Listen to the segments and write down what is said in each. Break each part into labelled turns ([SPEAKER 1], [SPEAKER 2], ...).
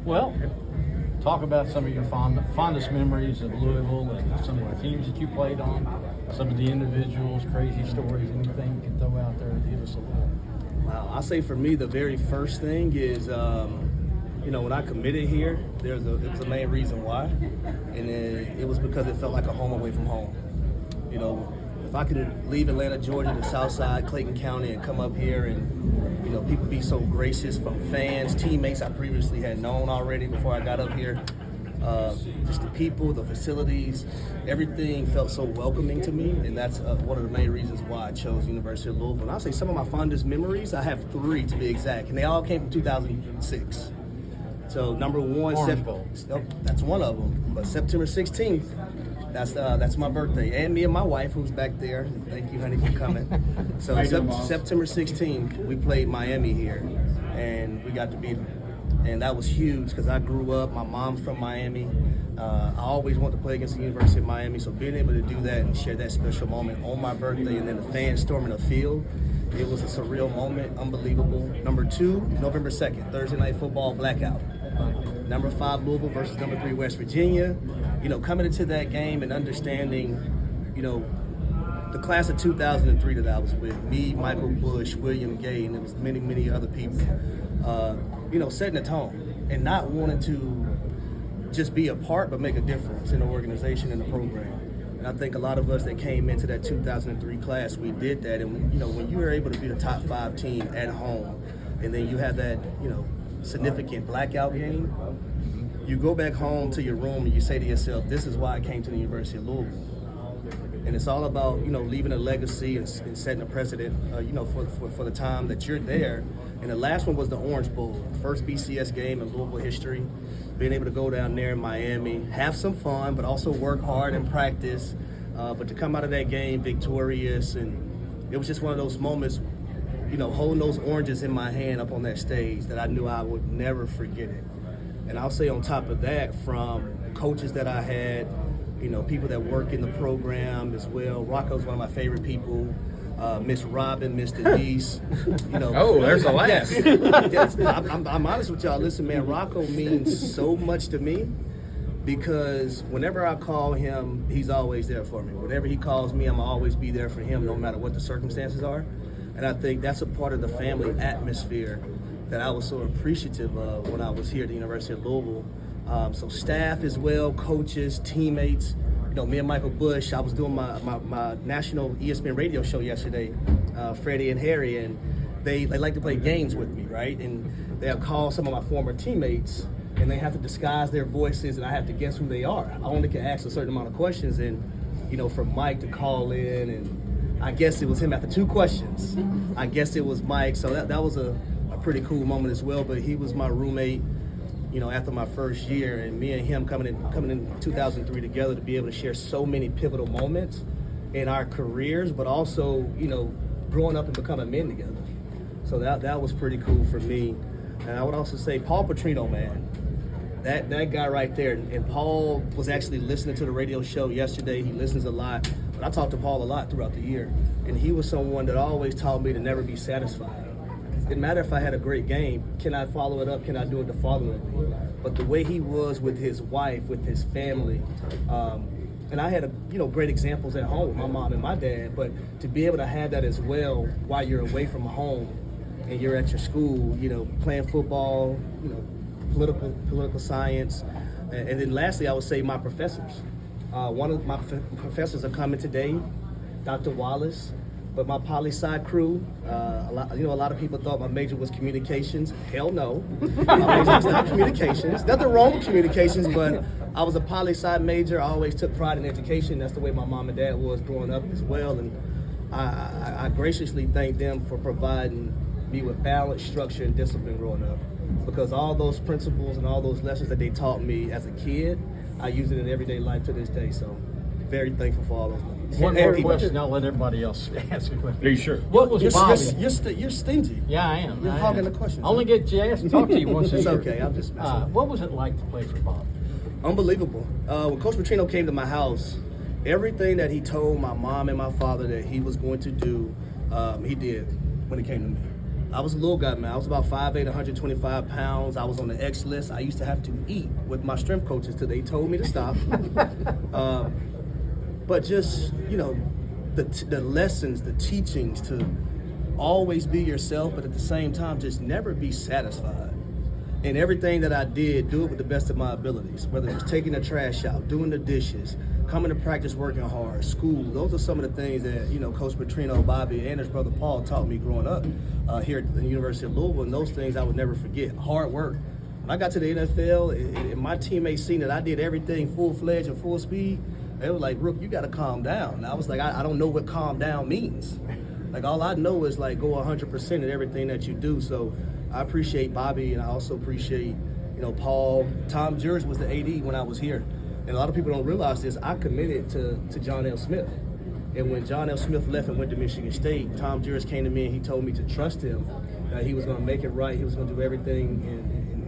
[SPEAKER 1] Well, talk about some of your fondest memories of Louisville and some of the teams that you played on, some of the individuals, crazy stories, anything you can throw out there to give us a little.
[SPEAKER 2] Wow, I'll say for me, the very first thing is, when I committed here, it was a main reason why, and it was because it felt like a home away from home. If I could leave Atlanta, Georgia, to Southside, Clayton County, and come up here and, people be so gracious from fans, teammates I previously had known already before I got up here. Just the people, the facilities, everything felt so welcoming to me, and that's one of the main reasons why I chose University of Louisville. And I'll say some of my fondest memories, I have 3 to be exact, and they all came from 2006. So number one, that's one of them, but September 16th, that's my birthday, and me and my wife, who's back there. Thank you, honey, for coming. So September 16th, we played Miami here, and we got to beat them. And that was huge because I grew up, my mom's from Miami. I always wanted to play against the University of Miami, so being able to do that and share that special moment on my birthday and then the fans storming the field, it was a surreal moment, unbelievable. Number 2, November 2nd, Thursday Night Football blackout. Number 5, Louisville versus number 3, West Virginia. Coming into that game and understanding, the class of 2003 that I was with, me, Michael Bush, William Gay, and there was many, many other people, setting a tone and not wanting to just be a part but make a difference in the organization and the program. And I think a lot of us that came into that 2003 class, we did that. And, when you were able to be the top 5 team at home and then you have that, significant blackout game, you go back home to your room and you say to yourself, this is why I came to the University of Louisville. And it's all about, leaving a legacy and setting a precedent, for the time that you're there. And the last one was the Orange Bowl, first BCS game in Louisville history. Being able to go down there in Miami, have some fun, but also work hard and practice. But to come out of that game victorious, and it was just one of those moments, holding those oranges in my hand up on that stage that I knew I would never forget it. And I'll say on top of that, from coaches that I had, people that work in the program as well. Rocco's one of my favorite people. Miss Robin, Miss Denise.
[SPEAKER 3] Oh, there's a laugh.
[SPEAKER 2] Yes, I'm honest with y'all. Listen, man, Rocco means so much to me because whenever I call him, he's always there for me. Whenever he calls me, I'm always be there for him, no matter what the circumstances are. And I think that's a part of the family atmosphere that I was so appreciative of when I was here at the University of Louisville. So staff as well, coaches, teammates. Me and Michael Bush, I was doing my national ESPN radio show yesterday, Freddie and Harry, and they like to play games with me, right? And they'll call some of my former teammates, and they have to disguise their voices, and I have to guess who they are. I only can ask a certain amount of questions, and, for Mike to call in, and I guess it was him after 2 questions. I guess it was Mike, so that was a pretty cool moment as well, but he was my roommate, after my first year, and me and him coming in 2003 together to be able to share so many pivotal moments in our careers, but also, growing up and becoming men together. So that was pretty cool for me. And I would also say Paul Petrino, man, that guy right there. And Paul was actually listening to the radio show yesterday. He listens a lot, but I talked to Paul a lot throughout the year, and he was someone that always taught me to never be satisfied. Didn't matter if I had a great game. Can I follow it up? Can I do it the following week? But the way he was with his wife, with his family, and I had great examples at home with my mom and my dad. But to be able to have that as well while you're away from home and you're at your school, playing football, political science, and then lastly, I would say my professors. One of my professors are coming today, Dr. Wallace. But my poli-sci crew, a lot of people thought my major was communications. Hell no. My major was not communications. Nothing wrong with communications, but I was a poli-sci major. I always took pride in education. That's the way my mom and dad was growing up as well. And I graciously thank them for providing me with balance, structure, and discipline growing up. Because all those principles and all those lessons that they taught me as a kid, I use it in everyday life to this day. So very thankful for all those things.
[SPEAKER 1] One more question, I'll let everybody else ask a question.
[SPEAKER 3] Are you sure?
[SPEAKER 1] What was Bobby?
[SPEAKER 2] You're stingy.
[SPEAKER 1] Yeah, I am.
[SPEAKER 2] You're hogging the question.
[SPEAKER 1] I only get to talk to you once a year.
[SPEAKER 2] It's okay, I'm just messing.
[SPEAKER 1] What was it like to play for Bobby?
[SPEAKER 2] Unbelievable. When Coach Petrino came to my house, everything that he told my mom and my father that he was going to do, he did when it came to me. I was a little guy, man. I was about 5'8", 125 pounds. I was on the X list. I used to have to eat with my strength coaches till they told me to stop. But just, the lessons, the teachings to always be yourself, but at the same time, just never be satisfied. And everything that I did, do it with the best of my abilities, whether it was taking the trash out, doing the dishes, coming to practice working hard, school. Those are some of the things that, Coach Petrino, Bobby, and his brother Paul taught me growing up here at the University of Louisville, and those things I would never forget. Hard work. When I got to the NFL, and my teammates seen that I did everything full-fledged and full speed, they were like, Rook, you got to calm down. And I was like, I don't know what calm down means. Like, all I know is, like, go 100% at everything that you do. So I appreciate Bobby, and I also appreciate, Paul. Tom Jurge was the AD when I was here. And a lot of people don't realize this. I committed to John L. Smith. And when John L. Smith left and went to Michigan State, Tom Jurge came to me and he told me to trust him, that he was going to make it right. He was going to do everything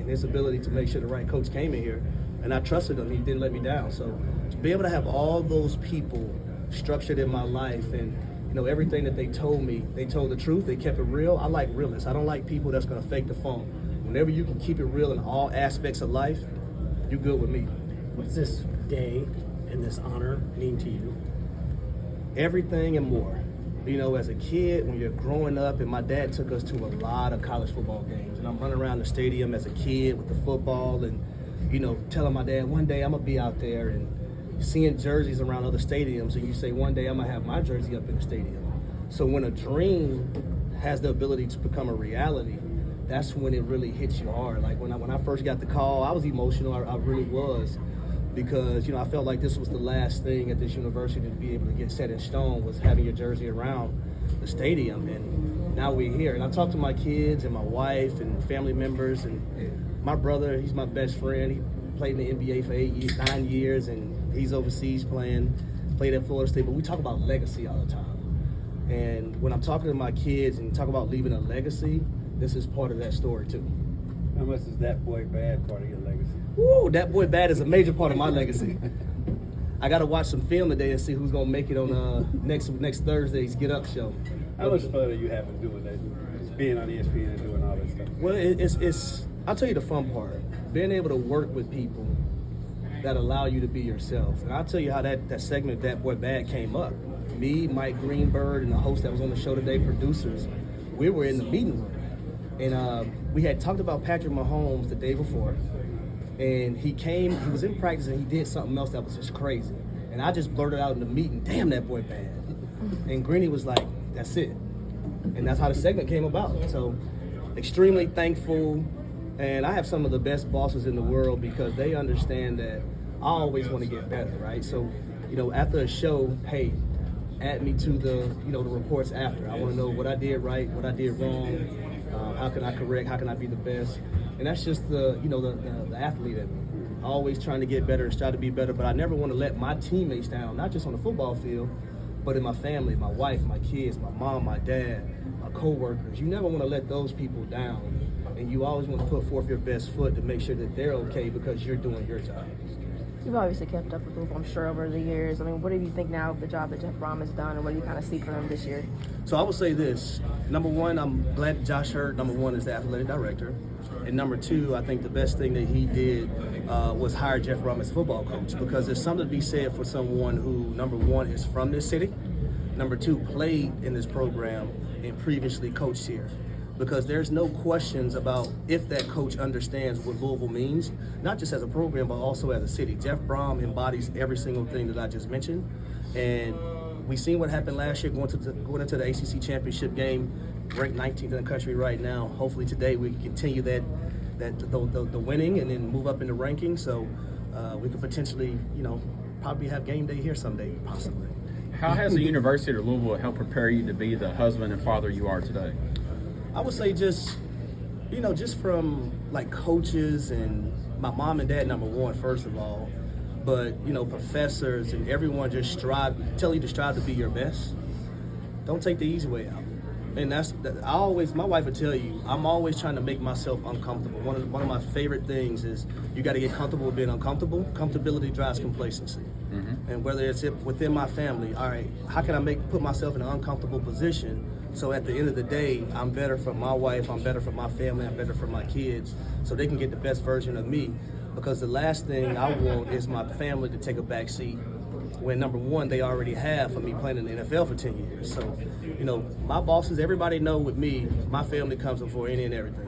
[SPEAKER 2] in his ability to make sure the right coach came in here. And I trusted him. He didn't let me down. So to be able to have all those people structured in my life and, everything that they told me, they told the truth, they kept it real. I like realists. I don't like people that's going to fake the funk. Whenever you can keep it real in all aspects of life, you're good with me.
[SPEAKER 4] What's this day and this honor mean to you?
[SPEAKER 2] Everything and more. As a kid, when you're growing up, and my dad took us to a lot of college football games, and I'm running around the stadium as a kid with the football and, telling my dad, one day I'm going to be out there and seeing jerseys around other stadiums, and you say, one day I'm going to have my jersey up in the stadium. So when a dream has the ability to become a reality, that's when it really hits you hard. Like when I first got the call, I was emotional, I really was, because, I felt like this was the last thing at this university to be able to get set in stone, was having your jersey around the stadium, and now we're here. And I talked to my kids and my wife and family members, and my brother, he's my best friend. He played in the NBA for 9 years, and he's overseas played at Florida State. But we talk about legacy all the time. And when I'm talking to my kids and talk about leaving a legacy, this is part of that story too.
[SPEAKER 5] How much is That Boy Bad part of your legacy?
[SPEAKER 2] Woo, That Boy Bad is a major part of my legacy. I got to watch some film today and see who's going to make it on next Thursday's Get Up show.
[SPEAKER 5] How much fun are you having doing that? Just being on ESPN and doing all that stuff?
[SPEAKER 2] Well, it's I'll tell you the fun part. Being able to work with people that allow you to be yourself. And I'll tell you how that segment, That Boy Bad, came up. Me, Mike Greenberg, and the host that was on the show today, producers, we were in the meeting room. And we had talked about Patrick Mahomes the day before. And he was in practice and he did something else that was just crazy. And I just blurted out in the meeting, damn, that boy bad. And Greeny was like, that's it. And that's how the segment came about. So extremely thankful. And I have some of the best bosses in the world because they understand that I always want to get better, right? So, after a show, hey, add me to the reports after. I want to know what I did right, what I did wrong, how can I correct, how can I be the best? And that's just the athlete in me. Always trying to get better and strive to be better, but I never want to let my teammates down, not just on the football field, but in my family, my wife, my kids, my mom, my dad, my coworkers. You never want to let those people down. And you always want to put forth your best foot to make sure that they're okay because you're doing your job.
[SPEAKER 6] You've obviously kept up with Louisville, I'm sure, over the years. I mean, what do you think now of the job that Jeff Brom has done, and what do you kind of see from him this year?
[SPEAKER 2] So I would say this. Number one, I'm glad Josh Hurd, number one, is the athletic director. And number two, I think the best thing that he did was hire Jeff Brom as football coach, because there's something to be said for someone who, number one, is from this city, number two, played in this program and previously coached here. Because there's no questions about if that coach understands what Louisville means, not just as a program, but also as a city. Jeff Brom embodies every single thing that I just mentioned. And we seen what happened last year going into the ACC championship game, ranked 19th in the country right now. Hopefully today we can continue the winning and then move up in the rankings. So we could potentially, probably have game day here someday, possibly.
[SPEAKER 3] How has the University of Louisville helped prepare you to be the husband and father you are today?
[SPEAKER 2] I would say just from like coaches and my mom and dad, number one, first of all, but professors and everyone just tell you to strive to be your best. Don't take the easy way out. And my wife would tell you, I'm always trying to make myself uncomfortable. One of my favorite things is you got to get comfortable with being uncomfortable. Comfortability drives complacency. Mm-hmm. And whether it's within my family, all right, how can I put myself in an uncomfortable position So at the end of the day, I'm better for my wife, I'm better for my family, I'm better for my kids, so they can get the best version of me. Because the last thing I want is my family to take a back seat when, number one, they already have for me playing in the NFL for 10 years. So, my bosses, everybody know with me, my family comes before any and everything.